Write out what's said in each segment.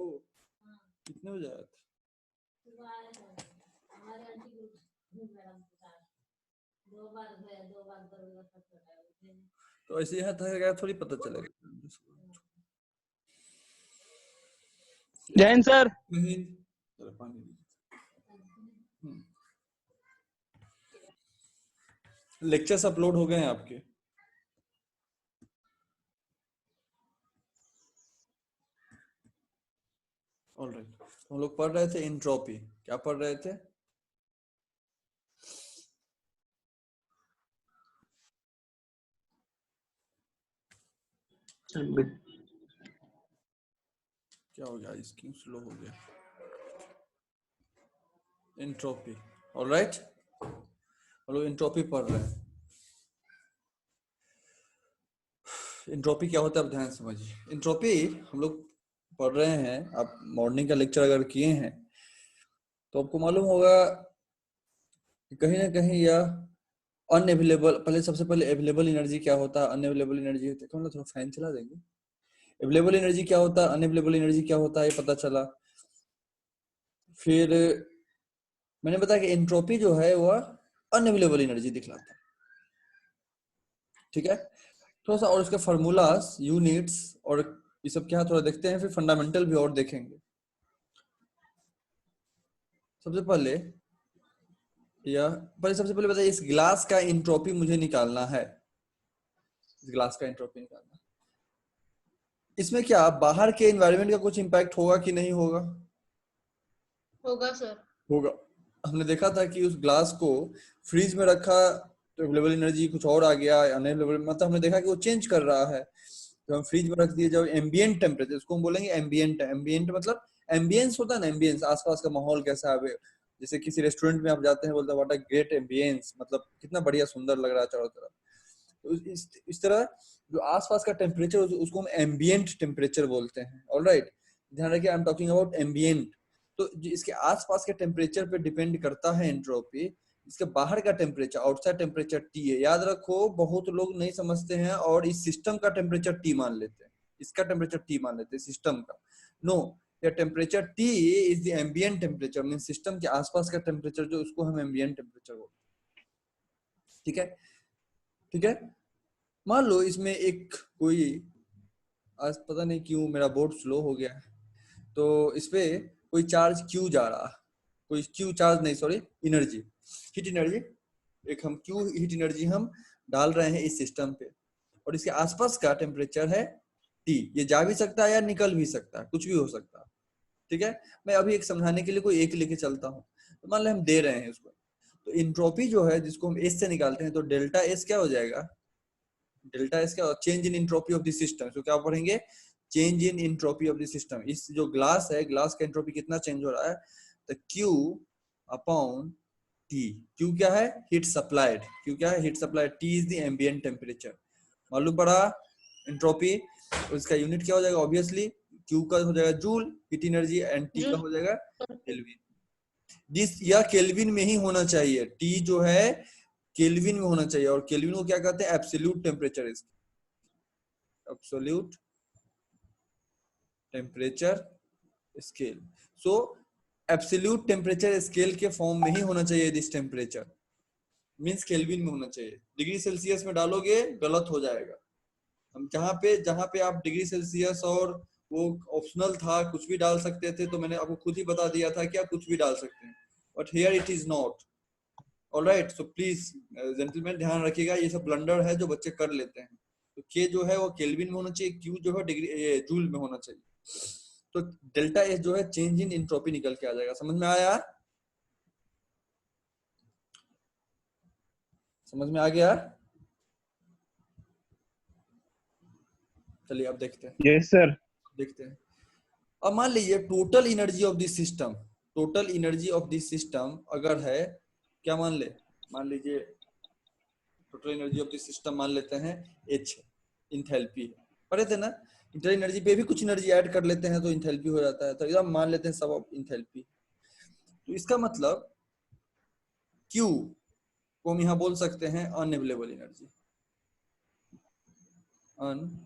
ओ कितने बजे आया था? तो ऐसे यहाँ था थोड़ी पता चलेगा। जैन सर। पानी लेक्चर्स अपलोड हो गए हैं आपके? ऑलराइट, हम लोग पढ़ रहे थे एंट्रोपी। क्या पढ़ रहे थे? क्या हो गया, स्क्रीन स्लो हो गया। एंट्रोपी, ऑलराइट, हम लोग एंट्रोपी पढ़ रहे हैं। एंट्रोपी क्या होता है आप ध्यान से समझिए। एंट्रोपी हम लोग पढ़ रहे हैं, आप मॉर्निंग का लेक्चर अगर किए हैं तो आपको मालूम होगा कि कहीं ना कहीं यह अनअवेलेबल, पहले सबसे पहले अवेलेबल एनर्जी क्या होता है, अनअवेलेबल एनर्जी होता है। कौन थोड़ा फैन चला देंगे। अवेलेबल एनर्जी क्या होता है, अनअवेलेबल एनर्जी क्या होता है, ये पता चला। फिर मैंने बताया कि एंट्रोपी जो है वह अनअवेलेबल एनर्जी दिखलाता है। ठीक है, थोड़ा सा और इसके फार्मूलास, यूनिट्स और ये सब क्या थोड़ा देखते हैं, फिर फंडामेंटल भी और देखेंगे। सबसे पहले सबसे पहले बताइए, इस ग्लास का एंट्रोपी मुझे निकालना है। इस ग्लास का एंट्रोपी निकालना, इसमें क्या बाहर के एनवायरनमेंट का कुछ इंपैक्ट होगा कि नहीं होगा? होगा सर। होगा। हमने देखा था कि उस ग्लास को फ्रीज में रखा तो अवेलेबल एनर्जी कुछ और आ गया, अनअवेलेबल, मतलब हमने देखा कि वो चेंज कर रहा है। तो हम फ्रीज में रख दिए, जब एम्बिएंट टेम्परेचर, उसको हम बोलेंगे एम्बिएंट। एम्बिएंट मतलब एम्बियंस होता है ना, एम्बियंस आसपास का माहौल कैसा है। जैसे किसी रेस्टोरेंट में आप जाते हैं, बोलते हैं व्हाट अ ग्रेट एम्बियंस, मतलब कितना बढ़िया सुंदर लग रहा है चारों तरफ। तो इस तरह जो आसपास का टेम्परेचर उसको हम एम्बिएंट टेम्परेचर बोलते हैं। ऑलराइट, ध्यान रखिए, I am talking about ambient. तो इसके आसपास के टेम्परेचर पे डिपेंड करता है एंट्रोपी। इसके बाहर का टेम्परेचर, आउटसाइड टेम्परेचर टी है। याद रखो, बहुत लोग नहीं समझते हैं और इस सिस्टम का टेम्परेचर टी मान लेते हैं, इसका टेम्परेचर टी मान लेते हैं सिस्टम का। No, temperature T is the ambient temperature, mean system के आसपास का टेम्परेचर जो, उसको हम एम्बिएंट टेम्परेचर बोलते हैं। ठीक है, ठीक है। मान लो इसमें एक कोई, आज पता नहीं क्यों मेरा बोर्ड स्लो हो गया है, तो इसपे कोई चार्ज क्यू जा रहा है, कोई क्यू चार्ज नहीं, सॉरी, एनर्जी, हीट एनर्जी, एक हम क्यू हीट एनर्जी हम डाल रहे हैं इस सिस्टम पे, और इसके आसपास का टेम्परेचर है टी। ये जा भी सकता है या निकल भी सकता है, कुछ भी हो सकता है। ठीक है, मैं अभी एक समझाने के लिए कोई एक लेके चलता हूँ। तो मान लो हम दे रहे हैं उसको, तो एंट्रोपी जो है जिसको हम एस से निकालते हैं, तो डेल्टा एस क्या हो जाएगा, डेल्टा एस क्या, change in entropy of the system. तो क्या पढ़ेंगे, change in entropy of the system. इस जो ग्लास है, ग्लास का एंट्रोपी कितना चेंज हो रहा है, तो Q अपॉन T। Q क्या है, हीट सप्लाइड। Q क्या है, heat supplied. T is the ambient temperature. मालूम पड़ा एंट्रोपी, उसका यूनिट क्या हो जाएगा, ऑब्वियसली Q का हो जाएगा joule heat energy, and T का हो जाएगा केल्विन। जिस यह केल्विन में ही होना चाहिए, T जो है केल्विन में होना चाहिए, और केल्विन को क्या कहते हैं, absolute temperature, absolute temperature scale. सो एब्सोल्यूट टेम्परेचर स्केल के फॉर्म में ही होना चाहिए दिस टेम्परेचर, मींस केल्विन में होना चाहिए। डिग्री सेल्सियस में डालोगे गलत हो जाएगा। हम जहां पे आप डिग्री सेल्सियस और वो ऑप्शनल था, कुछ भी डाल सकते थे, तो मैंने आपको खुद ही बता दिया था कि आप कुछ भी डाल सकते हैं, but here it is not. Alright, so please gentleman ध्यान रखिएगा, ये सब ब्लंडर है जो बच्चे कर लेते हैं। तो के जो है वो केल्विन में होना चाहिए, क्यू जो है डिग्री जूल में होना चाहिए। तो डेल्टा एस जो है चेंज इन एंट्रोपी निकल के आ जाएगा। समझ में आया, समझ में आ गया? चलिए अब देखते हैं। Yes sir. देखते हैं, अब मान लीजिए total energy of this system, total energy of this system अगर है, क्या मान लीजिए total energy of this system मान लेते हैं H, इंथैल्पी है, पढ़े थे ना, इंटर एनर्जी पे भी कुछ एनर्जी ऐड कर लेते हैं तो इंथैल्पी हो जाता है, तो एकदम मान लेते हैं सब ऑफ इंथैल्पी। तो इसका मतलब Q को हम यहाँ बोल सकते हैं unavailable energy, unavailable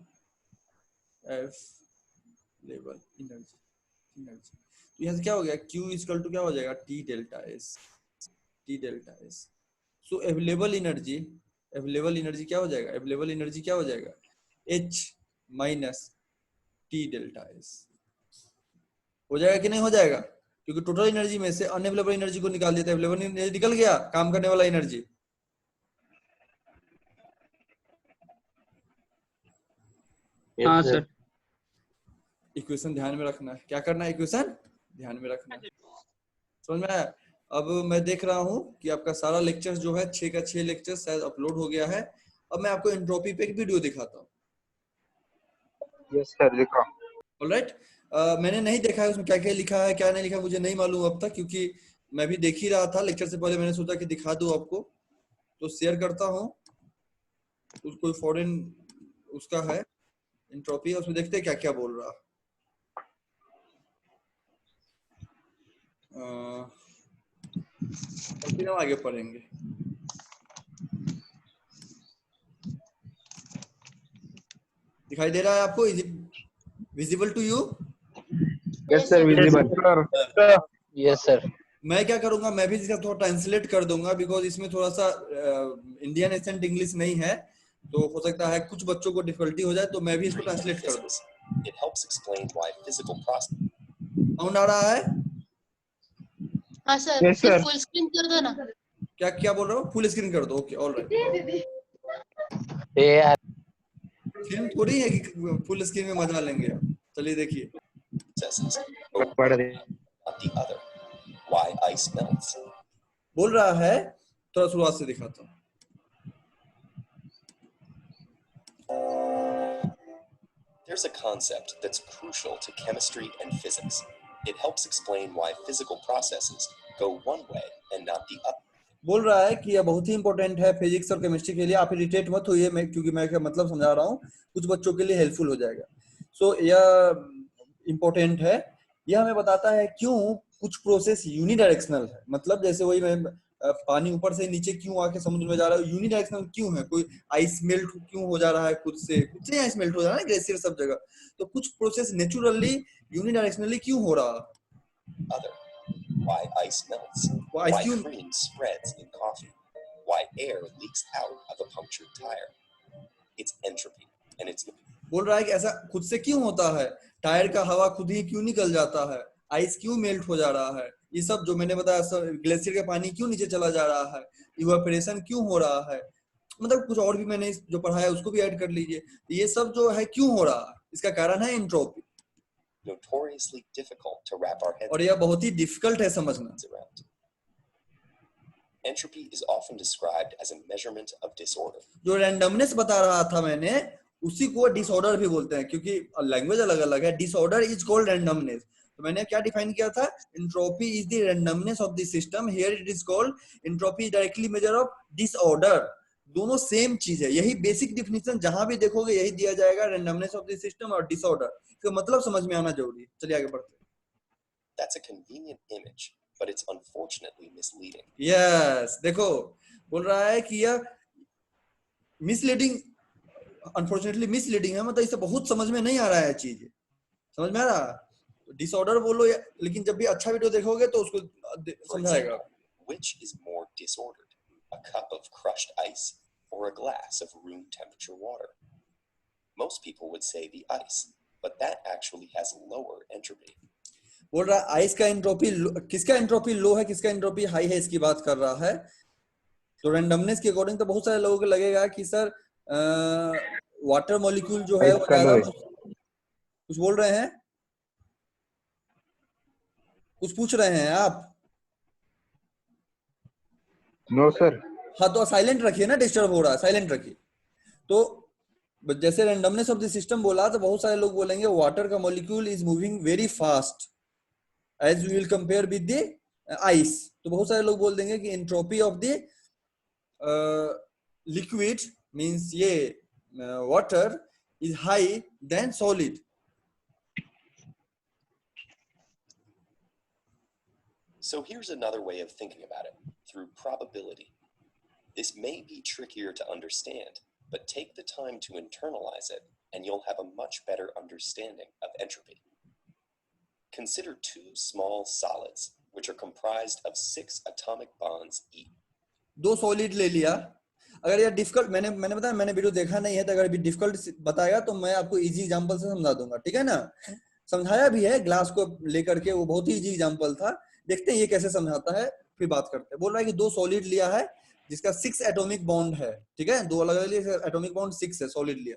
energy. Energy. तो यहाँ से क्या हो गया, Q इक्वल टू क्या हो जाएगा, T delta S, T delta S। सो अवेलेबल एनर्जी क्या हो जाएगा, अवेलेबल एनर्जी क्या हो जाएगा, H minus T delta S। हो जाएगा कि नहीं हो जाएगा, क्योंकि टोटल एनर्जी में से अनअवेलेबल एनर्जी को निकाल देते हैं, अवेलेबल एनर्जी निकल गया, काम करने वाला एनर्जी। हाँ सर। इक्वेशन ध्यान में रखना है, क्या करना है, इक्वेशन ध्यान में रखना है, समझ में आया। अब मैं देख रहा हूँ कि आपका सारा लेक्चर जो है 6 का 6 लेक्चर शायद अपलोड हो गया है। अब मैं आपको एंट्रोपी पे एक वीडियो दिखाता हूँ। यस सर, दिखा। ऑलराइट, मैंने नहीं देखा है उसमें क्या क्या लिखा है क्या नहीं लिखा, मुझे नहीं मालूम अब तक, क्योंकि मैं भी देख ही रहा था लेक्चर से पहले, मैंने सोचा कि दिखा दूं आपको, तो शेयर करता हूँ। कोई फॉरेन उसका है एंट्रोपी, उसमें देखते हैं क्या क्या बोल रहा है। फिर हम आगे पढ़ेंगे। दिखाई दे रहा है आपको, is it visible to you? Yes sir, visible. Yes sir. मैं क्या करूंगा, मैं भी इसका थोड़ा ट्रांसलेट कर दूंगा, बिकॉज इसमें थोड़ा सा इंडियन एसेंट इंग्लिश नहीं है, तो हो सकता है कुछ बच्चों को डिफिकल्टी हो जाए, तो मैं भी इसको ट्रांसलेट कर दूं। साउंड आ रहा है? हाँ सर, Yes, sir. सिर्फ फुल स्क्रीन कर दो ना। क्या क्या बोल रहा हूँ, फुल स्क्रीन कर दो, ओके ऑलराइट। ये यार फिल्म थोड़ी है कि फुल स्क्रीन में मजा लेंगे। चलिए देखिए, पढ़ दे। बोल रहा है, थोड़ा शुरुआत से दिखाता हूँ। There's a concept that's crucial to chemistry and physics. It helps explain why physical processes go one way and not the other. बोल रहा है कि यह बहुत ही इंपॉर्टेंट है फिजिक्स और केमिस्ट्री के लिए, आप इरिटेट मत होइए, मैं क्योंकि मैं क्या मतलब समझा रहा हूँ, कुछ बच्चों के लिए हेल्पफुल हो जाएगा। सो यह इंपॉर्टेंट है, यह हमें बताता है क्यों कुछ प्रोसेस यूनिडायरेक्शनल है, मतलब जैसे वही मैं पानी ऊपर से नीचे क्यों आके समुद्र में जा रहा है, यूनिडायरेक्शनल क्यों है, कोई आइस मेल्ट क्यों हो जा रहा है, खुद से आइस मेल्ट हो जा रहा है, ग्लेशियर सब जगह, तो कुछ प्रोसेस नेचुरली यूनिडायरेक्शनली क्यों हो रहा है। Why ice melts, why cream spreads in coffee, why air leaks out of a punctured tire. It's entropy, and it's बोल रहा है कि ऐसा खुद से क्यों होता है, टायर का हवा खुद ही क्यों निकल जाता है, आइस क्यों मेल्ट हो जा रहा है, ये सब जो मैंने बताया, ग्लेशियर का पानी क्यों नीचे चला जा रहा है, इवापोरेशन क्यों हो रहा है, मतलब कुछ और भी मैंने जो पढ़ाया उसको भी ऐड कर लीजिए, ये सब जो है क्यों हो रहा है, इसका कारण है entropy. notoriously difficult to wrap our heads और यह बहुत ही डिफिकल्ट है समझना। around. Entropy is often described as a measurement of disorder. जो रैंडमनेस बता रहा था मैंने, उसी को डिसऑर्डर भी बोलते हैं, क्योंकि लैंग्वेज अलग अलग है। Disorder is called randomness. तो मैंने क्या डिफाइन किया था, entropy is the randomness of the system, here it is called entropy directly measure of disorder. दोनों सेम चीज है, यही बेसिक डिफिनेशन जहां भी देखोगे यही दिया जाएगा, रैंडमनेस ऑफ द सिस्टम और डिसऑर्डर। इसका मतलब समझ में आना जरूरी है। चलिए आगे बढ़ते हैं। That's a convenient image, but it's unfortunately misleading. Yes, देखो बोल रहा है कि यह मिसलीडिंग, अनफॉर्चुनेटली मिसलीडिंग है, मतलब इसे बहुत समझ में नहीं आ रहा है चीज, समझ में आ रहा है? डिसऑर्डर बोलो लेकिन जब भी अच्छा वीडियो देखोगे तो उसको For समझाएगा। example, which is more disordered, a cup of crushed ice or a glass of room temperature water? Most people would say the ice, but that actually has lower entropy. बोल रहा है ice का entropy, किसका entropy लो है किसका entropy high है, इसकी बात कर रहा है। तो रैंडमनेस के अकॉर्डिंग तो बहुत सारे लोगों को लगेगा कि सर वाटर मॉलिक्यूल जो है वो ज्यादा, कुछ बोल रहे हैं, कुछ पूछ रहे हैं आप? No sir. हाँ तो साइलेंट रखिए ना, डिस्टर्ब हो रहा है, साइलेंट रखिए। तो जैसे रैंडमनेस ऑफ द सिस्टम बोला, तो बहुत सारे लोग बोलेंगे वाटर का molecule is moving very fast as we will compare with the ice. तो बहुत सारे लोग बोल देंगे कि entropy of the liquid means ये water is high then solid. So here's another way of thinking about it, through probability. This may be trickier to understand, but take the time to internalize it, and you'll have a much better understanding of entropy. Consider two small solids, which are comprised of 6 atomic bonds each. दो solid ले लिया. अगर ये difficult मैंने बताया, मैंने video देखा नहीं है, तो अगर भी डिफिकल्ट बताएगा तो मैं आपको इजी एग्जांपल से समझा दूंगा, ठीक है ना. समझाया भी है ग्लास को लेकर के, वो बहुत ही इजी एग्जांपल था. देखते हैं ये कैसे समझाता है, फिर बात करते हैं. बोल रहा है कि दो सॉलिड लिया है जिसका 6 एटॉमिक बॉन्ड है, ठीक है. दो अलग अलग एटॉमिक बॉन्ड 6 है, सॉलिड लिया.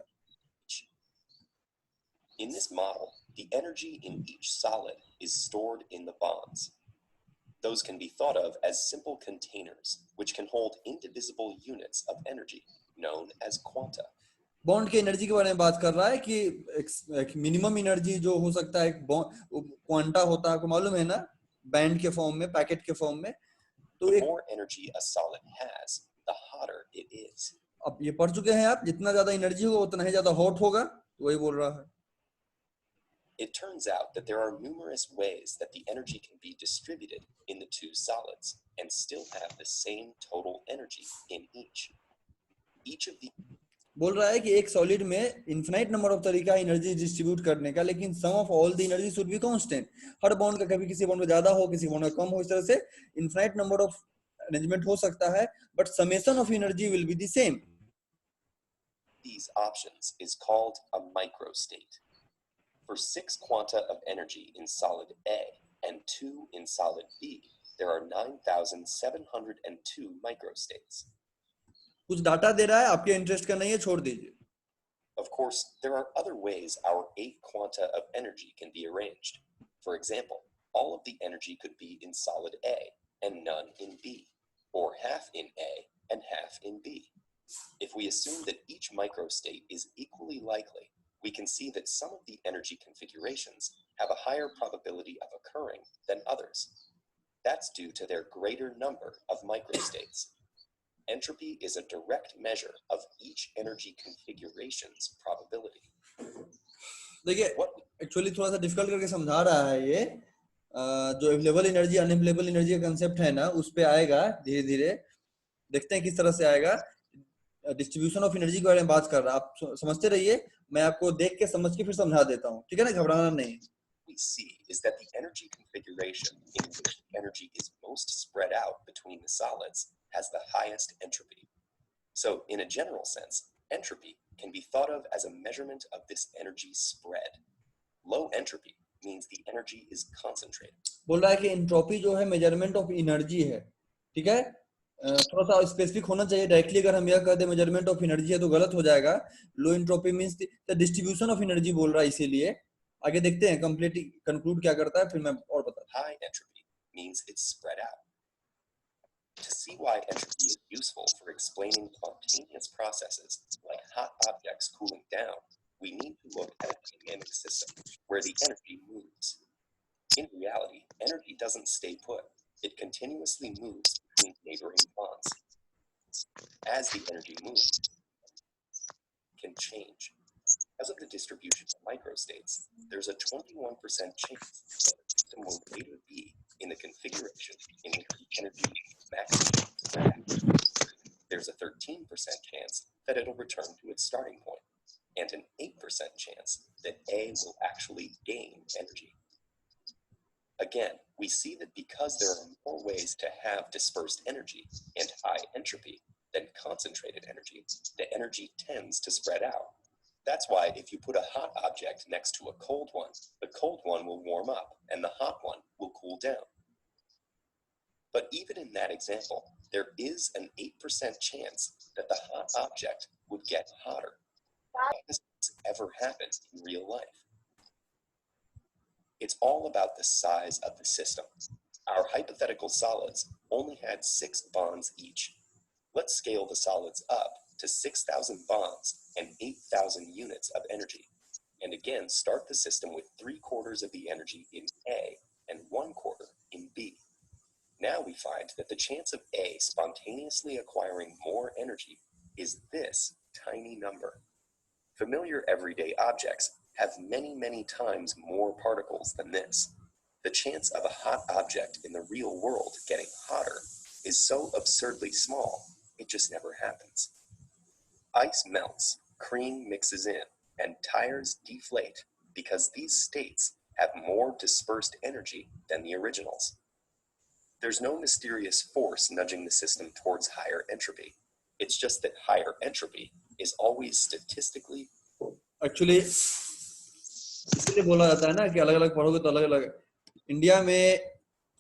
In this model, the energy in each solid is stored in the bonds. Those can be thought of as simple containers, which can hold indivisible units of energy, known as quanta. Bond की energy के बारे में बात कर रहा है कि एक मिनिमम एनर्जी जो हो सकता है, क्वांटा होता है, आपको मालूम है ना, बैंड के फॉर्म में, पैकेट के फॉर्म में. तो The more energy a solid has, the hotter it is. अब ये पढ़ चुके हैं आप, जितना ज्यादा एनर्जी होगा उतना ही ज्यादा हॉट होगा, तो वही बोल रहा है. It turns out that there are numerous ways that the energy can be distributed in the two solids and still have the same total energy in each. Each of the बोल रहा है कि एक सॉलिड में infinite number of तरीका है energy distribute करने का, लेकिन sum of all the energy should be constant. हर बॉन्ड का कभी किसी बॉन्ड में ज्यादा हो, किसी बॉन्ड में कम हो, इस तरह से इनफिनाइट नंबर ऑफ अरेंजमेंट हो सकता है, but summation of energy will be the same. these options is called a microstate. For 6 quanta of energy in solid A and 2 in solid B, there are 9,702 microstates. कुछ data दे रहा है, आपके interest का नहीं है, छोड़ दीजिए. Of course, there are other ways our 8 quanta of energy can be arranged. For example, all of the energy could be in solid A and none in B, or half in A and half in B. If we assume that each microstate is equally likely, we can see that some of the energy configurations have a higher probability of occurring than others. That's due to their greater number of microstates. Entropy is a direct measure of each energy configuration's probability. देखिए, actually थोड़ा सा difficult करके समझा रहा है ये. जो available energy unavailable energy का कंसेप्ट है ना, उस पे आएगा धीरे धीरे. देखते हैं किस तरह से आएगा. डिस्ट्रीब्यूशन ऑफ एनर्जी के बारे में बात कर रहा है, आप समझते रहिए, मैं आपको देख के समझ के फिर समझा देता हूँ, ठीक है ना, घबराना नहीं. We see is that the energy configuration in which energy is most spread out between the solids has the highest entropy. So, in a general sense, entropy can be thought of as a measurement of this energy spread. Low entropy means the energy is concentrated. बोल रहा है कि entropy जो है measurement of energy है, ठीक है. थोड़ा सा स्पेसिफिक होना चाहिए. डायरेक्टली अगर हम यह कर दे मेजरमेंट ऑफ एनर्जी है तो गलत हो जाएगा. Low entropy means the distribution of energy बोल रहा है, इसीलिए आगे देखते हैं कंप्लीट कंक्लूड क्या करता है, फिर मैं और बताता हूं. High entropy means it's spread out. To see why entropy is useful for explaining spontaneous processes like hot objects cooling down, we need to look at a dynamic system where the energy moves. In reality, energy doesn't stay put. It continuously moves between neighboring bonds. As the energy moves, it can change. Because of the distribution of microstates, there's a 21% chance that the system will later be in the configuration in which the energy maximum. There's a 13% chance that it'll return to its starting point, and an 8% chance that A will actually gain energy. Again, we see that because there are more ways to have dispersed energy and high entropy than concentrated energy, the energy tends to spread out. That's why if you put a hot object next to a cold one, the cold one will warm up and the hot one will cool down. But even in that example, there is an 8% chance that the hot object would get hotter. How does this ever happen in real life? It's all about the size of the system. Our hypothetical solids only had 6 bonds each. Let's scale the solids up to 6,000 bonds and 8,000 units of energy. And again, start the system with 3/4 of the energy in A and 1/4 in B. Now we find that the chance of A spontaneously acquiring more energy is this tiny number. Familiar everyday objects have many, many times more particles than this. The chance of a hot object in the real world getting hotter is so absurdly small, it just never happens. Ice melts, cream mixes in, and tires deflate because these states have more dispersed energy than the originals. There's no mysterious force nudging the system towards higher entropy. It's just that higher entropy is always statistically. Actually इसलिए बोला जाता है ना कि अलग अलग पढ़ोगे तो अलग अलग। इंडिया में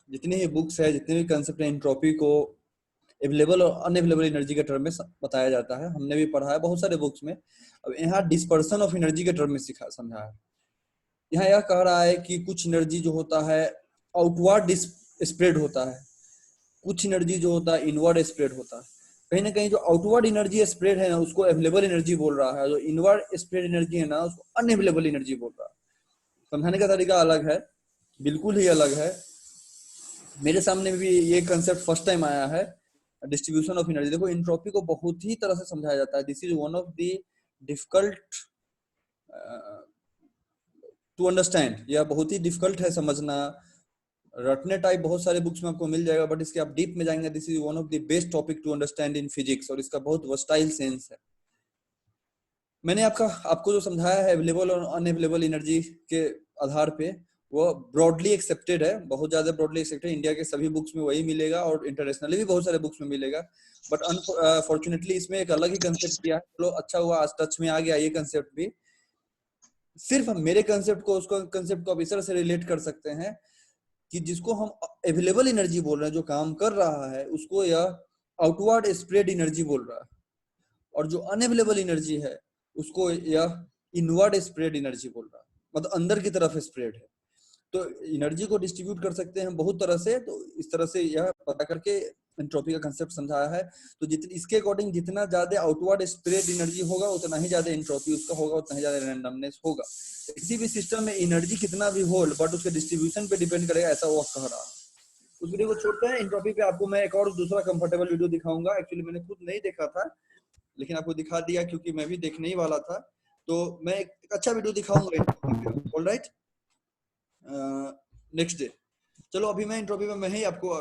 जितनी ही बुक्स है, जितने भी कंसेप्ट है, एंट्रोपी को अवेलेबल और अनअवेलेबल एनर्जी के टर्म में बताया जाता है। हमने भी पढ़ा है बहुत सारे बुक्स में। अब यहाँ डिस्पर्सन ऑफ एनर्जी के टर्म में समझा है। यहाँ यह कह रहा है कि कुछ एनर्जी जो होता है आउटवर्ड स्प्रेड होता है, कुछ एनर्जी जो होता है इनवर्ड स्प्रेड होता है। कहीं ना कहीं जो आउटवर्ड एनर्जी स्प्रेड है ना उसको अवेलेबल एनर्जी बोल रहा है, जो इनवर्ड स्प्रेड एनर्जी है ना उसको अनअवेलेबल एनर्जी बोल रहा है। समझाने का तरीका अलग है, बिल्कुल ही अलग है। मेरे सामने भी ये कंसेप्ट फर्स्ट टाइम आया है, डिस्ट्रीब्यूशन ऑफ एनर्जी। देखो एंट्रोपी को बहुत ही तरह से समझाया जाता है। This is one of the difficult to understand, यह बहुत ही डिफिकल्ट है समझना। रटने टाइप बहुत सारे बुक्स में आपको मिल जाएगा, बट इसके आप डीप में जाएंगे, this is one of the best topic to understand in physics, और इसका बहुत वर्सटाइल सेंस है। मैंने आपको जो समझाया है अवेलेबल और अनअवेलेबल एनर्जी के आधार पे, वो ब्रॉडली एक्सेप्टेड है, बहुत ज्यादा ब्रॉडली एक्सेप्टेड। इंडिया के सभी बुक्स में वही मिलेगा और इंटरनेशनली भी बहुत सारे बुक्स में मिलेगा। बट अनफॉर्चुनेटली इसमें एक अलग ही कंसेप्ट किया है। तो अच्छा हुआ आज टच में आ गया ये कंसेप्ट भी। सिर्फ हम मेरे कंसेप्ट को उसको कंसेप्ट को आप इस तरह से रिलेट कर सकते हैं कि जिसको हम अवेलेबल एनर्जी बोल रहे हैं, जो काम कर रहा है, उसको यह आउटवर्ड स्प्रेड एनर्जी बोल रहा है, और जो अनअवेलेबल एनर्जी है उसको यह इनवर्ड स्प्रेड एनर्जी बोल रहा है, मतलब अंदर की तरफ स्प्रेड है। तो एनर्जी को डिस्ट्रीब्यूट कर सकते हैं बहुत तरह से। तो इस तरह से यह पता करके एंट्रोपी का कंसेप्ट समझाया है। तो जितनी इसके अकॉर्डिंग जितना ज्यादा आउटवर्ड स्प्रेड एनर्जी होगा उतना ही ज्यादा एंट्रोपी उसका होगा, उतना ही ज्यादा रैंडमनेस होगा। किसी भी सिस्टम में एनर्जी कितना भी हो, बट उसके डिस्ट्रीब्यूशन पे डिपेंड करेगा, ऐसा वो कह रहा है। उस वीडियो को छोड़ते हैं। एंट्रोपी पे आपको मैं एक और दूसरा कंफर्टेबल वीडियो दिखाऊंगा। एक्चुअली मैंने खुद नहीं देखा था, लेकिन आपको दिखा दिया क्योंकि मैं भी देखने ही वाला था। तो मैं एक अच्छा वीडियो दिखाऊंगा। Alright, next day. चलो अभी मैं एंट्रोपी में मैं ही आपको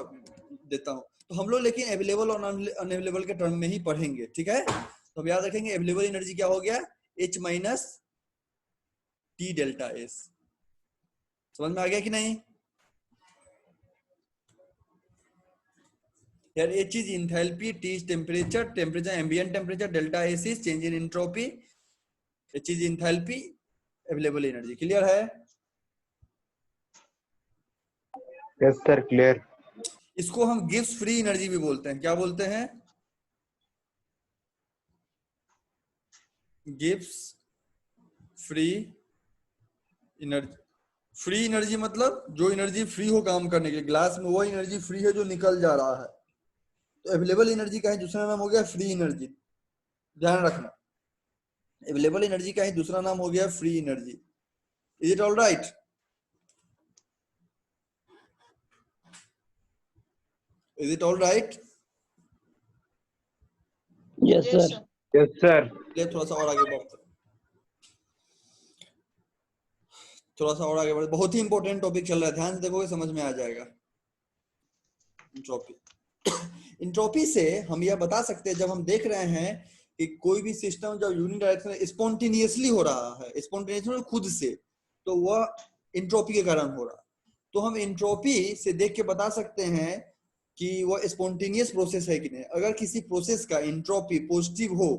देता हूँ। तो हम लोग लेकिन अवेलेबल और अनअवेलेबल के टर्म में ही पढ़ेंगे, ठीक है। तो अब याद रखेंगे अवेलेबल एनर्जी क्या हो गया, H minus T delta S। समझ में आ गया कि नहीं यार? H is enthalpy, T is temperature, ambient temperature, delta S is change in entropy, H is enthalpy, available energy। Clear है? Yes sir, clear. इसको हम गिब्स फ्री एनर्जी भी बोलते हैं। क्या बोलते हैं? Gibbs free energy. Free energy मतलब जो एनर्जी फ्री हो काम करने के, ग्लास में वो एनर्जी फ्री है जो निकल जा रहा है। तो अवेलेबल एनर्जी का ही दूसरा नाम हो गया फ्री एनर्जी। ध्यान रखना, अवेलेबल एनर्जी का ही दूसरा नाम हो गया free energy. Is it all right? Is it all right? Yes, Yes, sir. sir. Yes sir. थोड़ा सा और आगे बढ़ते, थोड़ा सा और आगे बढ़ते। बहुत ही इंपॉर्टेंट टॉपिक चल रहा है, ध्यान से देखोगे समझ में आ जाएगा। एंट्रोपी, एंट्रोपी से हम यह बता सकते हैं, जब हम देख रहे हैं कि कोई भी सिस्टम जब यूनिडायरेक्शनल स्पॉन्टेनियसली हो रहा है, स्पॉन्टेनियसली खुद से, तो वह एंट्रोपी के कारण हो रहा है। तो हम एंट्रोपी से देख के बता सकते हैं कि वह स्पॉन्टेनियस प्रोसेस है कि नहीं। अगर किसी प्रोसेस का एंट्रोपी पॉजिटिव हो,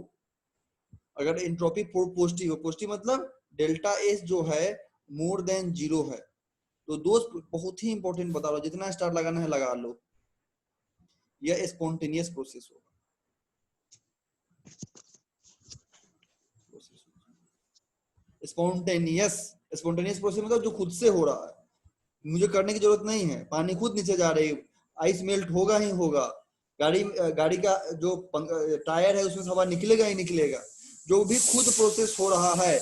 अगर एंट्रोपी पॉजिटिव हो, पॉजिटिव मतलब डेल्टा एस जो है मोर देन 0 है, तो दोस्त बहुत ही इंपॉर्टेंट बता रहा हूं, जितना स्टार लगाना है लगा लो, यह स्पॉन्टेनियस प्रोसेस होगा। स्पॉन्टेनियस प्रोसेस मतलब जो खुद से हो रहा है, मुझे करने की जरूरत नहीं है। पानी खुद नीचे जा रही है, आइस मेल्ट होगा ही होगा, गाड़ी का जो टायर है उसमें हवा निकलेगा ही निकलेगा। जो भी खुद प्रोसेस हो रहा है,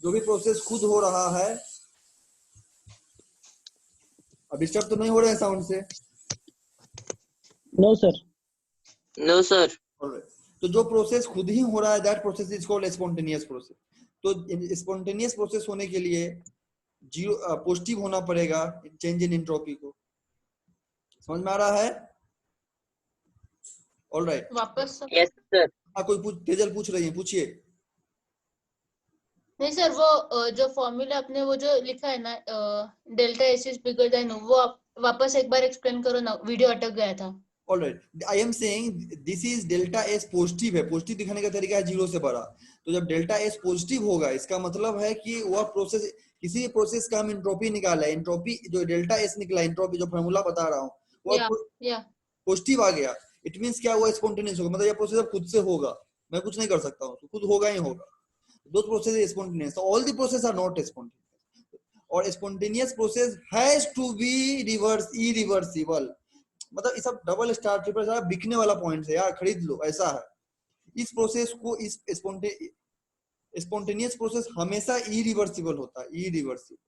जो भी प्रोसेस खुद हो रहा है, अब डिस्टर्ब तो नहीं हो रहे हैं साउंड से? No, sir. No, sir. तो जो प्रोसेस खुद ही हो रहा है, that process is called spontaneous process. तो स्पॉन्टेनियस प्रोसेस होने के लिए जीरो पॉजिटिव होना पड़ेगा चेंज इन एंट्रोपी को। समझ में आ रहा है? All right. वापस Yes, sir. हाँ, कोई तेजल पूछ रही है, पूछिए। नहीं सर, वो जो फॉर्मूला आपने वो जो लिखा है ना, delta S is bigger than, वो आप वापस एक बार एक्सप्लेन करो ना, वीडियो अटक गया था। All right. I am saying this is delta S positive है, पॉजिटिव दिखाने का तरीका है जीरो से बड़ा। तो जब डेल्टा S पॉजिटिव होगा इसका मतलब है कि वह प्रोसेस, किसी भी प्रोसेस का हम एंट्रोपी निकाला है, एंट्रोपी जो डेल्टा S निकला, एंट्रोपी जो फॉर्मूला बता रहा हूँ वो या पॉजिटिव आ गया। इट मींस क्या हुआ, स्पॉन्टेनियस होगा, मतलब ये प्रोसेस अब खुद से होगा, मैं कुछ नहीं कर सकता हूँ, खुद होगा ही होगा। Those process is spontaneous, all the process are not spontaneous, और spontaneous process has to be reverse irreversible. मतलब ये सब डबल स्टार ट्रिपल स्टार बिकने वाला पॉइंट है यार, खरीद लो, ऐसा है। इस प्रोसेस को, इस स्पॉन्टेनियस प्रोसेस हमेशा इरिवर्सिबल होता है, irreversible,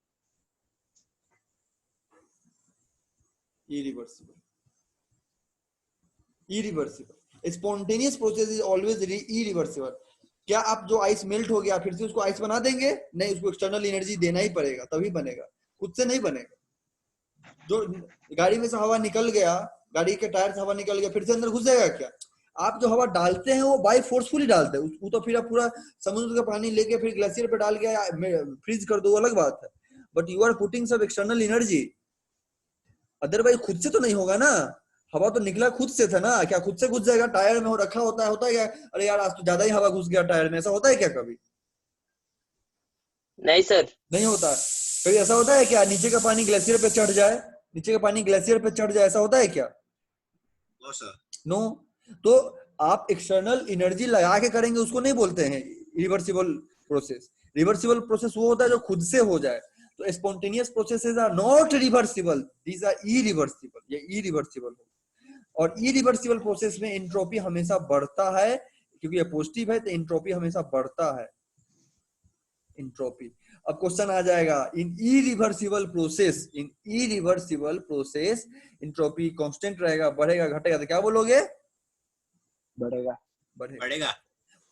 irreversible, irreversible. Spontaneous process is always irreversible. क्या आप जो आइस मेल्ट हो गया फिर से उसको आइस बना देंगे? नहीं, उसको एक्सटर्नल एनर्जी देना ही पड़ेगा, तभी बनेगा, खुद से नहीं बनेगा। जो गाड़ी में से हवा निकल गया, गाड़ी के टायर से हवा निकल गया, फिर से अंदर घुस जाएगा क्या? आप जो हवा डालते हैं वो बाय फोर्सफुली डालते हैं, वो तो फिर आप पूरा समुद्र का पानी लेके फिर ग्लेशियर पे डाल के फ्रीज कर दो, अलग बात है, बट यू आर पुटिंग सब एक्सटर्नल एनर्जी, अदरवाइज खुद से तो नहीं होगा ना। हवा तो निकला खुद से था ना, क्या खुद से घुस जाएगा? टायर में हो रखा होता है क्या? अरे यार आज तो ज्यादा ही हवा घुस गया टायर में, ऐसा होता है क्या कभी? नहीं सर। नहीं होता। कभी ऐसा होता है क्या नीचे का पानी ग्लेशियर पे चढ़ जाए, नीचे का पानी ग्लेशियर पे चढ़ जाए, ऐसा होता है क्या? No sir. नो। तो आप एक्सटर्नल एनर्जी लगा के करेंगे उसको नहीं बोलते हैं रिवर्सिबल प्रोसेस। रिवर्सिबल प्रोसेस वो होता है जो खुद से हो जाए। तो spontaneous processes are not reversible, these are irreversible, ये इरिवर्सिबल हो। और इरिवर्सिबल प्रोसेस में एंट्रोपी हमेशा बढ़ता है, क्योंकि ये पॉजिटिव है तो एंट्रोपी हमेशा बढ़ता है, एंट्रोपी। अब क्वेश्चन आ जाएगा, इन इरिवर्सिबल प्रोसेस, इन इरिवर्सिबल प्रोसेस एंट्रोपी कांस्टेंट रहेगा, बढ़ेगा घटेगा? तो क्या बोलोगे? बढ़ेगा। बढ़ेगा।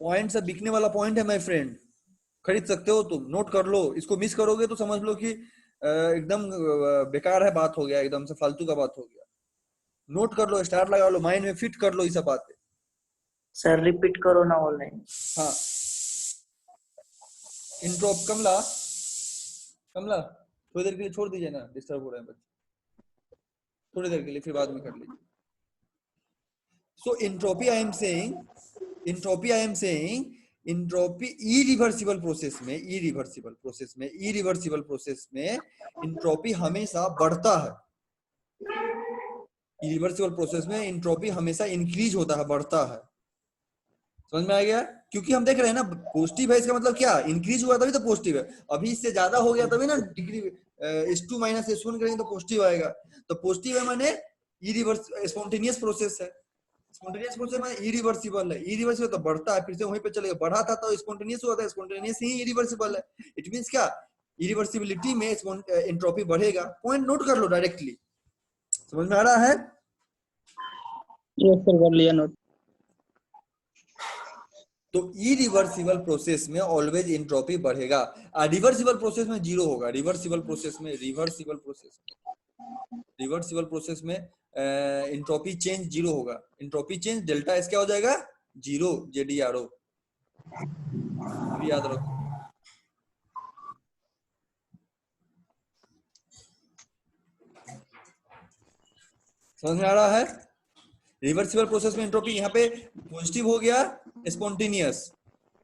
पॉइंट से बिकने वाला पॉइंट है माय फ्रेंड, खरीद सकते हो तुम, नोट कर लो। इसको मिस करोगे तो समझ लो कि एकदम बेकार है, बात हो गया, एकदम से फालतू का बात हो गया। नोट कर लो, स्टार लगा लो, माइंड में फिट कर लो ये सब बातें। सर रिपीट करो ना ऑनलाइन। हाँ, इंट्रोप, कमला कमला थोड़ी देर के लिए छोड़ दीजिए ना, डिस्टर्ब हो रहे हैं बच्चे, थोड़ी देर के लिए, फिर बाद में कर लीजिए। So entropy I am saying, entropy I am saying, entropy irreversible process में, इरिवर्सिबल प्रोसेस में, इरिवर्सिबल प्रोसेस में एंट्रोपी हमेशा बढ़ता है। इरिवर्सिबल प्रोसेस में एंट्रोपी हमेशा इंक्रीज होता है, बढ़ता है। समझ में आ गया? क्योंकि हम देख रहे हैं ना, पॉजिटिव है, इसका मतलब क्या, इंक्रीज हुआ तभी तो पॉजिटिव है। अभी इससे ज्यादा हो गया तभी ना डिग्री S2 माइनस S1 करेंगे तो पॉजिटिव आएगा। तो पॉजिटिव है माने इरिवर्स, स्पॉन्टेनियस प्रोसेस है, स्पॉन्टेनियस प्रोसेस में इरिवर्सिबल है, इरिवर्सिबल तो बढ़ता है, फिर से वहीं पे चलेगा, बढ़ा था तो स्पॉन्टेनियस हुआ था, स्पॉन्टेनियस ही इरिवर्सिबल है। इट मींस क्या, इरिवर्सिबिलिटी में एंट्रोपी बढ़ेगा। पॉइंट नोट कर लो डायरेक्टली, समझ में आ रहा है? यस सर, कर लिया नोट। तो इरिवर्सिबल प्रोसेस में ऑलवेज एंट्रोपी बढ़ेगा, रिवर्सिबल प्रोसेस में जीरो होगा। रिवर्सिबल प्रोसेस में, रिवर्सिबल प्रोसेस, रिवर्सिबल प्रोसेस में एंट्रोपी चेंज जीरो होगा। एंट्रोपी चेंज डेल्टा एस क्या हो जाएगा? जीरो, JDRO, अभी याद रखो। समझ में आ रहा है? रिवर्सिबल प्रोसेस में एंट्रोपी यहाँ पे पॉजिटिव हो गया स्पॉन्टेनियस,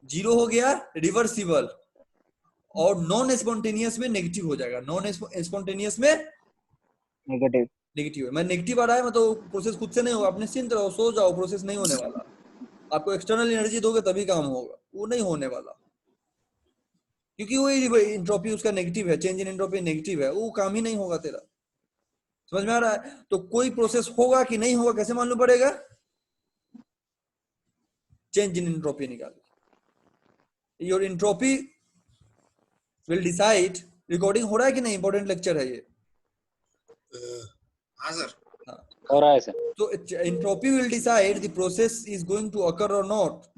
जीरो हो गया रिवर्सिबल, और नॉन स्पॉन्टेनियस में नेगेटिव हो जाएगा, नॉन स्पॉन्टेनियस में नेगेटिव। नेगेटिव है। मैं नेगेटिव आ रहा है मतलब प्रोसेस खुद से नहीं होगा, आप निश्चिंत रहो, सो जाओ, प्रोसेस नहीं होने वाला। आपको एक्सटर्नल एनर्जी दोगे तभी काम होगा, वो नहीं होने वाला, क्योंकि वो एंट्रोपी उसका नेगेटिव है, चेंज इन एंट्रोपी नेगेटिव है, वो काम ही नहीं होगा तेरा। समझ में आ रहा है? तो कोई प्रोसेस होगा कि नहीं होगा कैसे मालूम पड़ेगा? चेंज इन एंट्रोपी निकाल, your entropy will decide. Recording हो रहा है कि नहीं? इंपॉर्टेंट लेक्चर है ये। हाँ सर। हो रहा है sir. So entropy will decide the process is going to occur or not.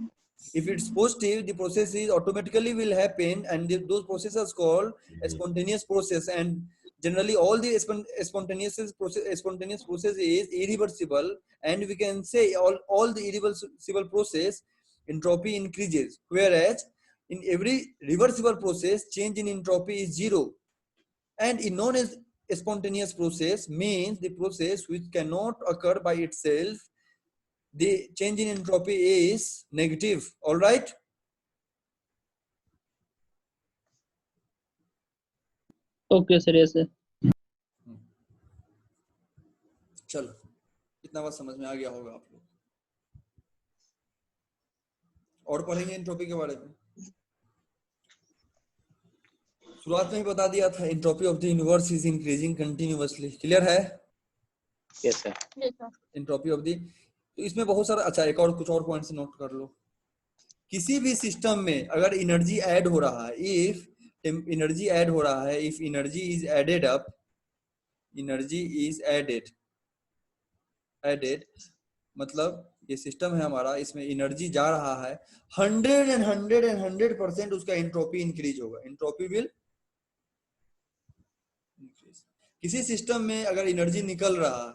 If it's positive, the process is automatically will happen, and those processes called a spontaneous process. And generally, all the spontaneous process is irreversible, and we can say all the irreversible process entropy increases. Whereas In every reversible process, change in entropy is zero. And in non-spontaneous process means the process which cannot occur by itself, the change in entropy is negative. All right? Okay, sir. Yes, sir. चलो, इतना बात समझ में आ गया होगा आप लोग। और पढ़ेंगे एंट्रोपी के बारे में। शुरुआत में ही बता दिया था, entropy of the universe is increasing continuously. Clear है? Yes sir. Yes, sir. Entropy of the, तो इसमें बहुत सारा, अच्छा एक और कुछ और पॉइंट्स नोट कर लो। किसी भी सिस्टम में अगर एनर्जी ऐड हो रहा है, इफ एनर्जी ऐड हो रहा है, if energy is added up, energy is added मतलब ये सिस्टम है हमारा, इसमें एनर्जी जा रहा है, 100% उसका एंट्रोपी इंक्रीज होगा। Entropy will increase. किसी सिस्टम में अगर एनर्जी निकल रहा है,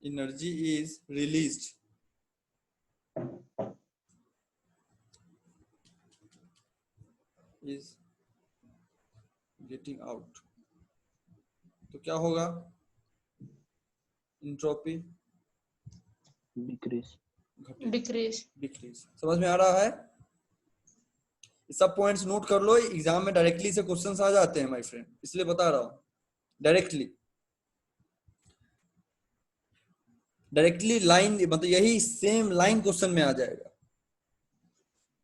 energy is released, is getting out, तो क्या होगा? Entropy decrease. Decrease. समझ में आ रहा है? सब पॉइंट्स नोट कर लो, एग्जाम में डायरेक्टली से क्वेश्चंस आ जाते हैं माय फ्रेंड, इसलिए बता रहा हूं। डायरेक्टली लाइन, मतलब यही सेम लाइन क्वेश्चन में आ जाएगा।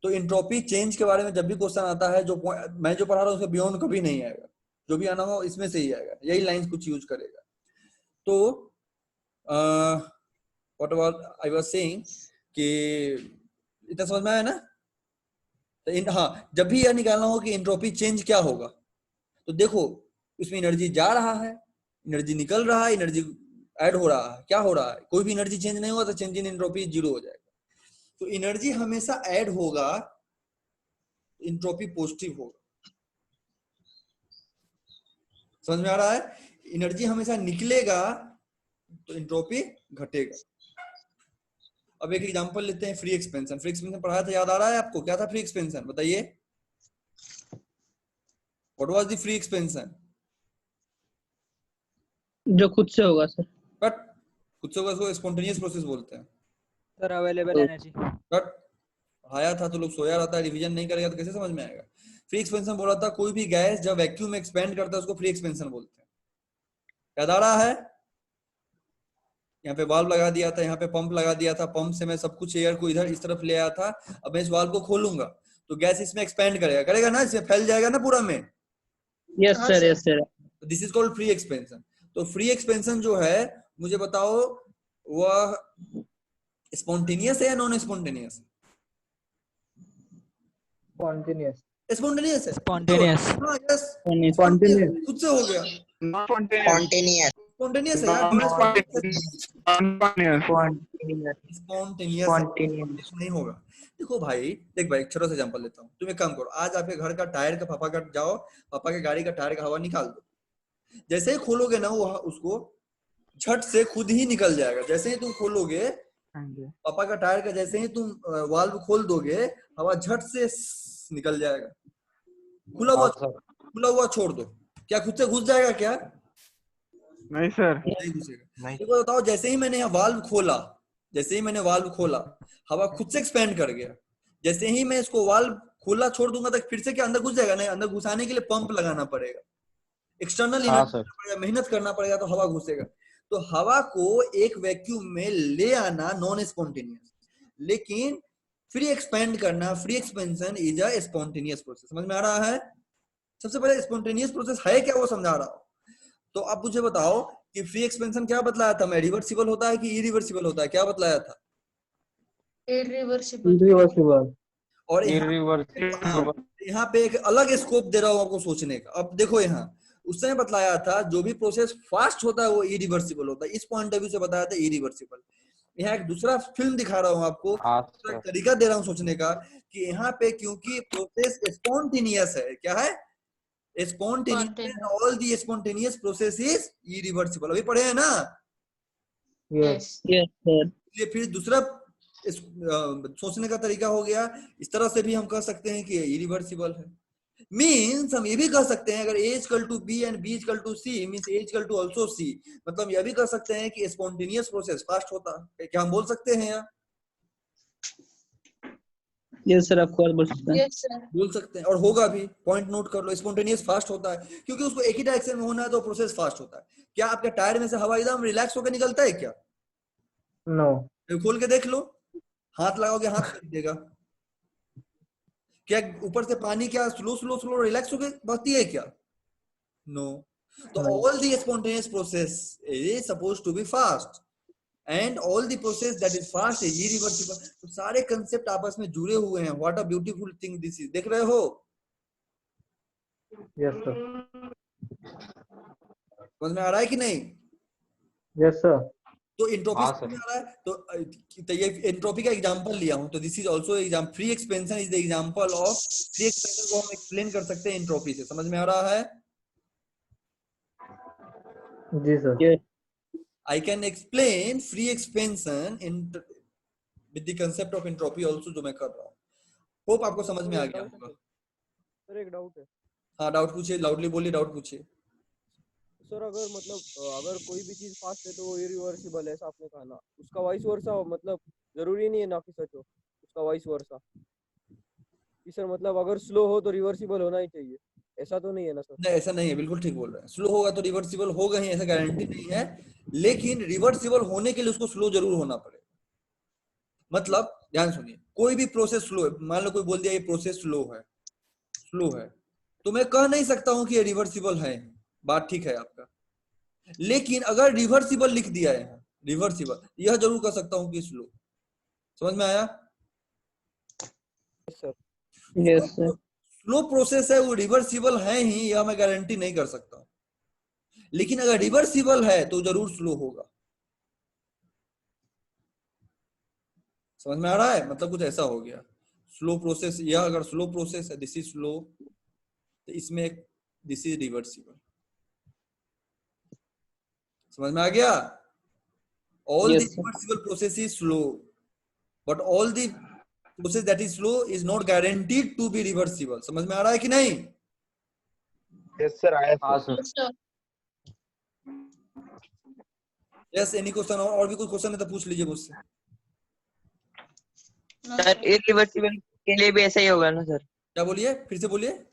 तो एंट्रोपी चेंज के बारे में जब भी क्वेश्चन आता है, जो मैं जो पढ़ा रहा हूं उसके बियॉन्ड कभी नहीं आएगा, जो भी आना हो इसमें से ही आएगा, यही लाइन कुछ यूज करेगा। तो व्हाट आई वाज सेइंग कि इतना समझ में आया ना? तो हाँ, जब भी यह निकालना हो कि एंट्रोपी चेंज क्या होगा, तो देखो उसमें एनर्जी जा रहा है, एनर्जी निकल रहा है, एनर्जी ऐड हो रहा है, क्या हो रहा है? कोई भी एनर्जी चेंज नहीं हुआ तो चेंज इन एंट्रोपी जीरो हो जाएगा। तो एनर्जी हमेशा ऐड होगा, एंट्रोपी पॉजिटिव होगा। समझ में आ रहा है? एनर्जी हमेशा निकलेगा तो एंट्रोपी घटेगा। अब एक एग्जांपल लेते हैं, फ्री एक्सपेंशन। फ्री एक्सपेंशन पढ़ाया था, याद आ रहा है आपको? क्या था फ्री एक्सपेंशन, बताइए। What was the free expansion? जो खुद से होगा सर। कट, खुद से होगा, इसको स्पॉन्टेनियस प्रोसेस बोलते हैं। Sir available energy. कट, पढ़ाया था तो लोग सोया रहता है, रिवीजन नहीं करेगा तो कैसे समझ में आएगा? फ्री एक्सपेंशन बोला था, कोई भी गैस जब वैक्यूम में एक्सपेंड करता है उसको फ्री एक्सपेंशन बोलते हैं। याद आ रहा है? यहाँ पे वाल्व लगा दिया था, यहाँ पे पंप लगा दिया था, पंप से मैं सब कुछ एयर को इधर इस तरफ ले आया था। अब मैं इस वाल्व को खोलूंगा तो गैस इसमें एक्सपेंड करेगा ना, इसमें फैल जाएगा ना पूरा में। यस हाँ, sir, sir. Yes sir. This is called free expansion. तो फ्री एक्सपेंशन जो है, मुझे बताओ वह स्पॉन्टेनियस है या नॉन स्पॉन्टेनियस? स्पॉन्टेनियस। स्पॉन्टेनियस है। स्पॉन्टेनियस। हाँ, यस, स्पॉन्टेनियस। खुद से हो गया। Spontaneous. स्पॉन्टेनियस है यार, स्पॉन्टेनियस नहीं होगा। देखो भाई, देख भाई, एक छोटा सा एग्जांपल लेता हूँ। तुम एक काम करो, आज आपके घर का टायर का पापा का जाओ, पापा के गाड़ी का टायर का हवा निकाल दो। जैसे ही खोलोगे ना, वो उसको झट से खुद ही निकल जाएगा। जैसे ही तुम खोलोगे पापा का टायर का, जैसे ही तुम वाल्व खोल दोगे, हवा झट से निकल जाएगा। खुला हुआ छोड़ दो, क्या खुद से घुस जाएगा क्या? नहीं सर, नहीं घुसेगा। देखो बताओ, जैसे ही मैंने वाल्व खोला, हवा खुद से एक्सपेंड कर गया। जैसे ही मैं इसको वाल्व खोला छोड़ दूंगा तो फिर से क्या अंदर घुस जाएगा? नहीं, अंदर घुसाने के लिए पंप लगाना पड़ेगा, एक्सटर्नल एनर्जी मेहनत करना पड़ेगा, तो हवा घुसेगा। तो हवा को एक वैक्यूम में ले आना नॉन स्पॉन्टेनियस, लेकिन फ्री एक्सपेंड करना, free expansion is a spontaneous process. समझ में आ रहा है? सबसे पहले स्पॉन्टेनियस प्रोसेस है क्या, वो समझा रहा हूं। तो अब मुझे बताओ कि फ्री एक्सपेंशन क्या बतलाया था मैं? रिवर्सिबल होता है कि इरिवर्सिबल होता है, क्या बतलाया था? Irreversible. और यहाँ पे एक अलग स्कोप दे रहा हूँ आपको सोचने का। अब देखो, यहाँ उसने बतलाया था जो भी प्रोसेस फास्ट होता है वो इरिवर्सिबल होता है। इस पॉइंट ऑफ व्यू से बताया था इरिवर्सिबल। यहाँ एक दूसरा फिल्म दिखा रहा हूँ आपको, एक तरीका दे रहा हूँ सोचने का कि यहाँ पे क्योंकि प्रोसेस स्पॉन्टेनियस है, क्या है? Spontaneous, all the spontaneous process is irreversible। अभी पढ़े हैं ना? Yes. Yes sir. इसलिए फिर दूसरा इस सोचने का तरीका हो गया। इस तरह से भी हम कह सकते हैं कि इरिवर्सिबल है। मीन्स हम ये भी कह सकते हैं अगर A equal to B and B equal to C means A equal to also C, मतलब यह भी कह सकते हैं कि स्पॉन्टेनियस प्रोसेस फास्ट होता है। क्या हम बोल सकते हैं यहाँ? यस सर, आपको बोल सकते हैं। Yes sir. बोल सकते हैं और होगा भी। पॉइंट नोट कर लो, स्पॉन्टेनियस फास्ट होता है क्योंकि उसको एक ही डायरेक्शन में होना है तो प्रोसेस फास्ट होता है। क्या आपके टायर में से हवा एकदम रिलैक्स होकर निकलता है क्या? नो। खोल के देख लो, हाथ लगाओगे हाथ फेंक देगा। क्या ऊपर से पानी क्या स्लो स्लो स्लो रिलैक्स होकर बहती है क्या? नो। तो all the spontaneous process is supposed to be fast and all the process that is fast is irreversible। तो सारे कंसेप्ट आपस में जुड़े हुए हैं। What a beautiful thing this is. देख रहे हो? Yes sir. समझ में आ रहा है कि नहीं? Yes sir. तो एंट्रोपी समझ में आ रहा है? तो ये एंट्रोपी का एग्जांपल लिया हूं, तो this is also example. Free expansion is the example of free expansion को हम एक्सप्लेन कर सकते हैं एंट्रोपी से। समझ में आ रहा है? जी sir. I can explain free expansion in with the concept of entropy also जो मैं कर रहा हूँ। होप आपको समझ में आ गया होगा। सर एक डाउट है। हाँ डाउट पूछिए, लाउडली बोलिए, डाउट पूछिए। सर अगर मतलब अगर कोई भी चीज फास्ट है तो वो इरिवर्सिबल है, ऐसा आपने कहा ना, उसका वाइस वर्सा मतलब जरूरी नहीं है ना कि सच हो उसका वाइस वर्सा कि सर मतलब अगर स्लो हो तो रिवर्सिबल होना ही चाहिए, ऐसा तो नहीं है ना सर? नहीं ऐसा नहीं है, बिल्कुल ठीक बोल रहे हैं। स्लो होगा तो रिवर्सिबल होगा ही, ऐसा गारंटी नहीं है, लेकिन रिवर्सिबल होने के लिए उसको स्लो जरूर होना पड़ेगा। मतलब ध्यान सुनिए, कोई भी प्रोसेस स्लो है, मान लो कोई बोल दिया ये प्रोसेस स्लो है, तो मैं कह नहीं सकता हूं कि ये रिवर्सिबल है। बात ठीक है आपका, लेकिन अगर रिवर्सिबल लिख दिया है रिवर्सिबल, यह जरूर कह सकता हूं कि स्लो। समझ में आया? Sir yes sir. Slow process है वो रिवर्सिबल है ही, यह मैं गारंटी नहीं कर सकता हूं, लेकिन अगर रिवर्सिबल है तो जरूर स्लो होगा। समझ में आ रहा है? मतलब कुछ ऐसा हो गया स्लो प्रोसेस, यह अगर स्लो प्रोसेस है दिस इज स्लो, तो इसमें दिस इज रिवर्सिबल। समझ में आ गया? All the Yes, sir. Reversible process is slow, but all the process that is slow is not guaranteed to be reversible. समझ में आ रहा है कि नहीं? यस सर आया हाँ sir. Sir. Yes, sir. Yes, any question? और भी कोई क्वेश्चन है तो पूछ लीजिए मुझसे। No, sir sir. इरिवर्सिबल के लिए भी ऐसा ही होगा ना सर? क्या बोलिए, फिर से बोलिए।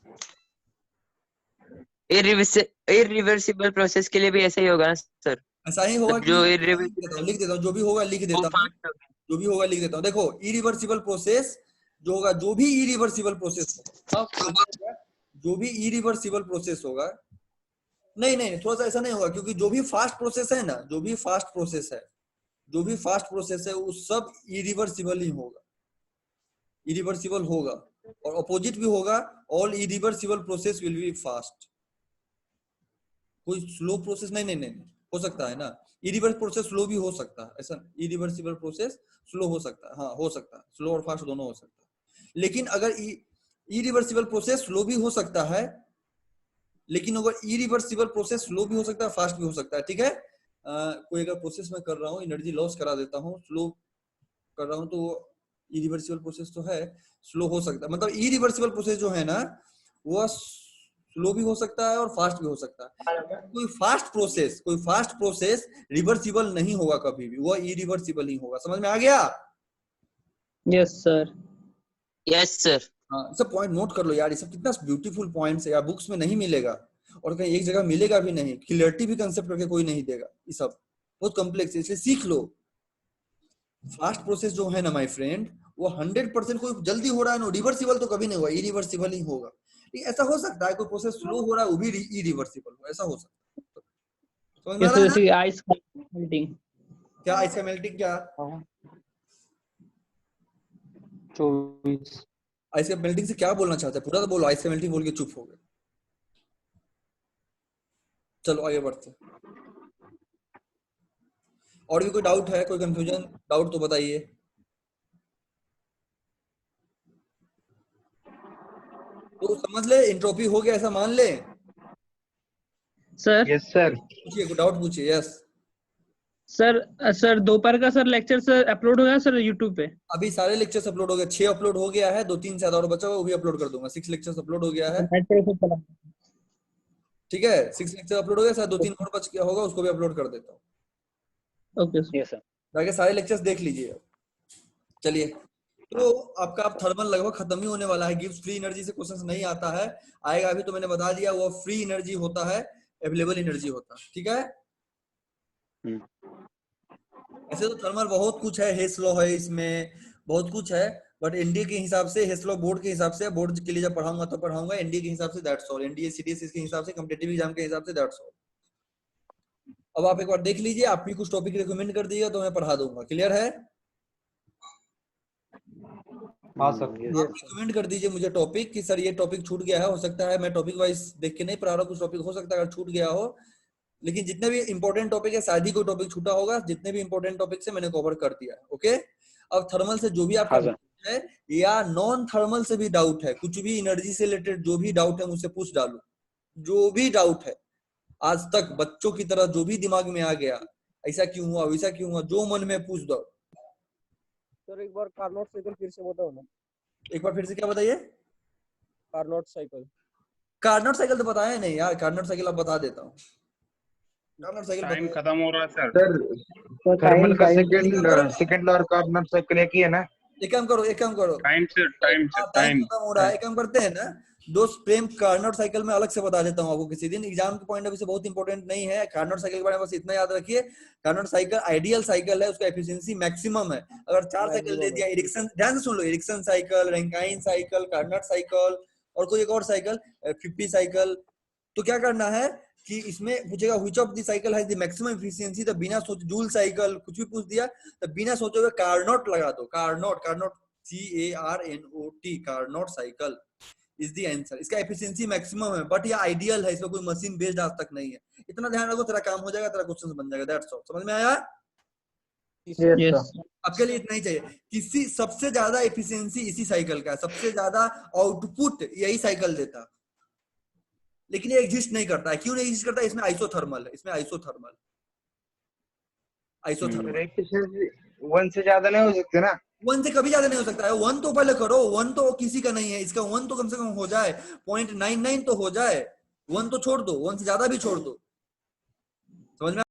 इरिवर्सिबल प्रोसेस के लिए भी ऐसा ही होगा ना सर? ऐसा ही होगा कि जो लिख देता हूँ जो भी होगा लिख देता हूँ, जो भी होगा लिख देता हूँ। देखो इरिवर्सिबल प्रोसेस जो होगा, जो भी इरिवर्सिबल प्रोसेस होगा, जो भी इरिवर्सिबल प्रोसेस होगा, नहीं नहीं थोड़ा सा ऐसा नहीं होगा, क्योंकि जो भी फास्ट प्रोसेस है ना, जो भी फास्ट प्रोसेस है, जो भी फास्ट प्रोसेस है वो सब इरिवर्सिबल ही होगा, इरिवर्सिबल होगा। और अपोजिट भी होगा, all irreversible process will be fast. कोई स्लो प्रोसेस नहीं नहीं नहीं हो सकता है ना, इरिवर्स प्रोसेस स्लो भी हो सकता है, ऐसा इरिवर्सिबल प्रोसेस स्लो हो सकता है, हाँ हो सकता है, स्लो और फास्ट दोनों हो सकता है। लेकिन अगर इरिवर्सिबल प्रोसेस स्लो भी हो सकता है, लेकिन अगर इरिवर्सिबल प्रोसेस स्लो भी हो सकता है, फास्ट भी हो सकता है। ठीक है, कोई अगर प्रोसेस में कर रहा हूँ, एनर्जी लॉस करा देता हूँ, स्लो कर रहा हूँ, तो इरिवर्सिबल प्रोसेस तो है, स्लो हो सकता है। मतलब इरिवर्सिबल प्रोसेस जो है ना वो स्लो भी हो सकता है और फास्ट भी हो सकता है। कोई फास्ट प्रोसेस रिवर्सिबल नहीं होगा कभी भी, वह इरिवर्सिबल ही होगा। समझ में आ गया? Yes sir. Yes sir. हाँ, सब पॉइंट नोट कर लो यार, ये सब कितना ब्यूटीफुल पॉइंट्स है यार, बुक्स में नहीं मिलेगा और कहीं एक जगह मिलेगा भी नहीं, क्लियरिटी भी कंसेप्ट करके कोई नहीं देगा, ये सब बहुत कॉम्प्लेक्स है, इसलिए सीख लो। फास्ट प्रोसेस जो है ना माय फ्रेंड, वो 100% कोई जल्दी हो रहा है ना, रिवर्सिबल तो कभी नहीं होगा, इरिवर्सिबल ही होगा। ऐसा हो सकता है कोई प्रोसेस स्लो हो रहा है वो भी इरिवर्सिबल हो, ऐसा हो सकता है। समझ में आ रहा है ना? जैसे आइस मेल्टिंग। क्या आइस का मेल्टिंग? क्या 24। आइस का मेल्टिंग से क्या बोलना चाहते हैं? पूरा तो बोलो, आइस का मेल्टिंग बोल के चुप हो गए। चलो आगे बढ़ते हैं। और भी कोई डाउट है, कोई कंफ्यूजन, डाउट तो बताइए। तो समझ ले एंट्रोपी हो गया, ऐसा मान ले। Sir yes sir. पूछिए, कोई डाउट पूछिए। यस सर दोपहर का सर लेक्चर सर अपलोड हो गया सर यूट्यूब पे? अभी सारे लेक्चर्स अपलोड हो गए, 6 अपलोड हो गया है, 2-3 शायद और बचा हुआ, वो भी अपलोड कर दूंगा। 6 लेक्चर्स अपलोड हो गया है, ठीक है। 6 लेक्चर अपलोड हो गया, शायद 2-3 और बच गया होगा, उसको भी अपलोड कर देता हूँ। Okay yes sir. जाके सारे लेक्चर्स देख लीजिए। चलिए, तो आपका अब थर्मल लगभग खत्म ही होने वाला है। गिव्स फ्री एनर्जी से क्वेश्चन नहीं आता है, आएगा अभी तो मैंने बता दिया, वो फ्री एनर्जी होता है, अवेलेबल एनर्जी होता है, ठीक है। ऐसे तो थर्मल बहुत कुछ है, हेस लॉ है, इसमें बहुत कुछ है, बट एनडीए के हिसाब से, हेस लॉ बोर्ड के हिसाब से, बोर्ड के लिए जब पढ़ाऊंगा तो पढ़ाऊंगा, एनडीए के हिसाब से दैट्स ऑल, एनडीए सीडीएस के हिसाब से, कॉम्पिटिटिव एग्जाम के हिसाब से दैट्स ऑल। अब आप एक बार देख लीजिए, आप भी कुछ टॉपिक रिकमेंड कर दीजिएगा तो मैं पढ़ा दूंगा। क्लियर है? हाँ सर। आप रिकमेंड कर दीजिए मुझे टॉपिक कि सर ये टॉपिक छूट गया है, हो सकता है मैं टॉपिक वाइज देख के नहीं पढ़ा रहा, कुछ टॉपिक हो सकता है अगर छूट गया हो, लेकिन जितने भी इंपॉर्टेंट टॉपिक है शायद ही कोई टॉपिक छूटा होगा, जितने भी इंपॉर्टेंट टॉपिक से मैंने कवर कर दिया है। ओके, अब थर्मल से जो भी आपका डाउट है या नॉन थर्मल से भी डाउट है, कुछ भी एनर्जी से रिलेटेड जो भी डाउट है मुझसे पूछ डालो, जो भी डाउट है आज तक बच्चों की तरह जो भी दिमाग में आ गया, ऐसा क्यों हुआ, वैसा क्यों हुआ, जो मन में पूछ दो। सर एक बार कार्नोट साइकिल फिर से बताओ ना। एक बार फिर से क्या बताइए? Carnot cycle. कार्नोट साइकिल तो बताया नहीं यार, कार्नोट साइकिल अब बता देता हूँ। कार्नोट साइकिल टाइम खत्म हो रहा है सर। सर थर्मल का सेकंड लॉ और कार्नोट साइकिल एक ही है ना? एक काम करो टाइम टाइम खत्म हो रहा है, एक काम करते हैं ना दोस्त प्रेम, कार्नोट साइकिल में अलग से बता देता हूँ आपको किसी दिन, एग्जाम के पॉइंट ऑफ व्यू से बहुत इंपॉर्टेंट नहीं है। कार्नोट साइकिल के बारे में बस इतना याद रखिए, कार्नोट साइकिल आइडियल साइकिल है, उसका एफिशिएंसी मैक्सिमम है। अगर 4 साइकिल दे दिया, एरिक्सन, ध्यान से सुन लो, Ericsson cycle, Rankine cycle, Carnot cycle और कोई एक और साइकिल 50 साइकिल, तो क्या करना है कि इसमें पूछेगा which of the cycle has the maximum efficiency, तो बिना सोचे, जूल साइकिल कुछ भी पूछ दिया तो बिना सोचे हुए कार्नोट लगा दो, Carnot CARNOT, Carnot cycle is the answer. इसका एफिशिएंसी मैक्सिमम है, बट ये आइडियल है, इसमें कोई मशीन बेस्ड आज तक नहीं है। इतना ध्यान रखो, तेरा काम हो जाएगा, तेरा क्वेश्चन बन जाएगा, दैट्स ऑल। समझ में आया? आपके लिए इतना ही चाहिए। किसी सबसे ज्यादा एफिशिएंसी इसी साइकिल का है, सबसे ज्यादा आउटपुट यही साइकिल देता, लेकिन ये एग्जिस्ट नहीं करता है। क्यों नहीं एग्जिस्ट करता? इसमें आइसोथर्मल है, इसमें आइसोथर्मल 1 से ज्यादा नहीं हो सकते ना? 1 से कभी ज्यादा नहीं हो सकता है। 1 तो पहले करो, 1 तो किसी का नहीं है, इसका 1 तो कम से कम हो जाए, 0.99 तो हो जाए, 1 तो छोड़ दो, 1 से ज्यादा भी छोड़ दो। समझ में